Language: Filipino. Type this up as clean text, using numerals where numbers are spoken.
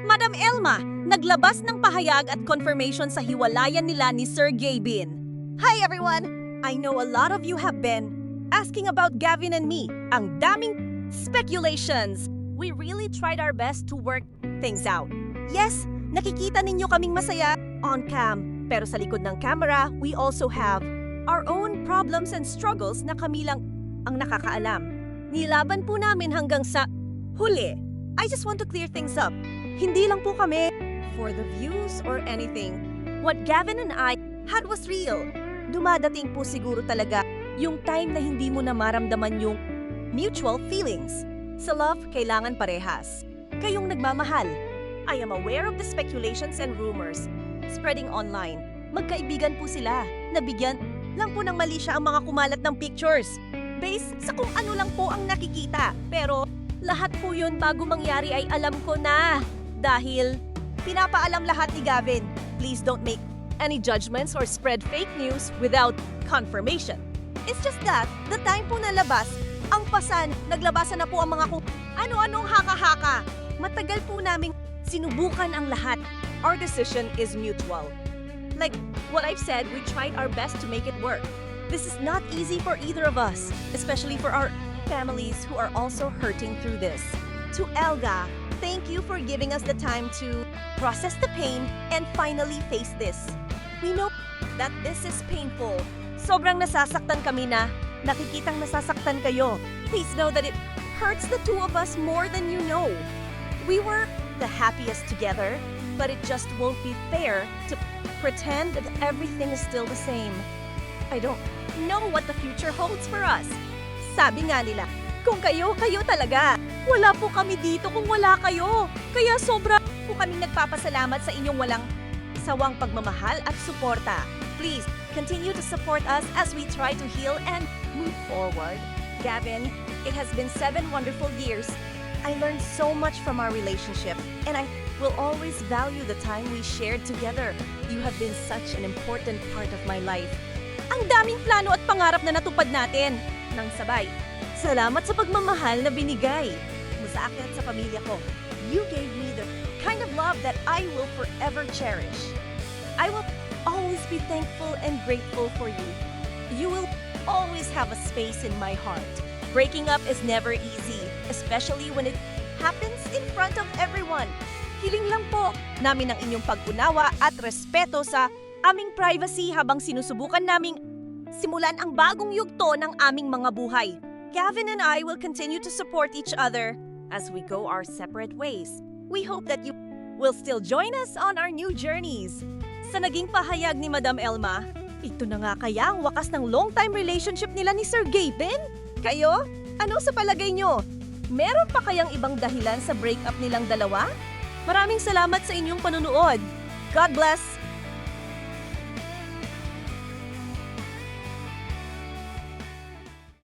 Madam Elma, naglabas ng pahayag at confirmation sa hiwalayan nila ni Sir Gavin. Hi everyone! I know a lot of you have been asking about Gavin and me. Ang daming speculations. We really tried our best to work things out. Yes, nakikita ninyo kaming masaya on cam. Pero sa likod ng camera, we also have our own problems and struggles na kami lang ang nakakaalam. Nilaban po namin hanggang sa huli. I just want to clear things up. Hindi lang po kami for the views or anything. What Gavin and I had was real. Dumadating po siguro talaga yung time na hindi mo na maramdaman yung mutual feelings. Sa love, kailangan parehas. Kayong nagmamahal. I am aware of the speculations and rumors spreading online. Magkaibigan po sila. Nabigyan lang po ng mali siya ang mga kumalat ng pictures. Based sa kung ano lang po ang nakikita. Pero lahat po yun bago mangyari ay alam ko na. Dahil pinapaalam lahat ni Gavin. Please don't make any judgments or spread fake news without confirmation. It's just that, the time po nalabas, ang pasan, naglabasan na po ang mga kung ano-anong haka-haka. Matagal po naming sinubukan ang lahat. Our decision is mutual. Like what I've said, we tried our best to make it work. This is not easy for either of us, especially for our families who are also hurting through this. To Elga, thank you for giving us the time to process the pain and finally face this. We know that this is painful. Sobrang nasasaktan kami na nakikitang nasasaktan kayo. Please know that it hurts the two of us more than you know. We were the happiest together, but it just won't be fair to pretend that everything is still the same. I don't know what the future holds for us. Sabi nga nila, kung kayo talaga. Wala po kami dito kung wala kayo. Kaya sobra po kaming nagpapasalamat sa inyong walang sawang pagmamahal at suporta. Please, continue to support us as we try to heal and move forward. Gavin, it has been 7 wonderful years. I learned so much from our relationship, and I will always value the time we shared together. You have been such an important part of my life. Ang daming plano at pangarap na natupad natin. Nang sabay, salamat sa pagmamahal na binigay mo sa akin at sa pamilya ko. You gave me the kind of love that I will forever cherish. I will always be thankful and grateful for you. You will always have a space in my heart. Breaking up is never easy, especially when it happens in front of everyone. Hiling lang po namin ang inyong pag-unawa at respeto sa aming privacy habang sinusubukan naming simulan ang bagong yugto ng aming mga buhay. Gavin and I will continue to support each other as we go our separate ways. We hope that you will still join us on our new journeys. Sa naging pahayag ni Madam Elma, ito na nga kaya ang wakas ng long-time relationship nila ni Sir Gavin? Kayo? Ano sa palagay nyo? Meron pa kayang ibang dahilan sa breakup nilang dalawa? Maraming salamat sa inyong panunood. God bless!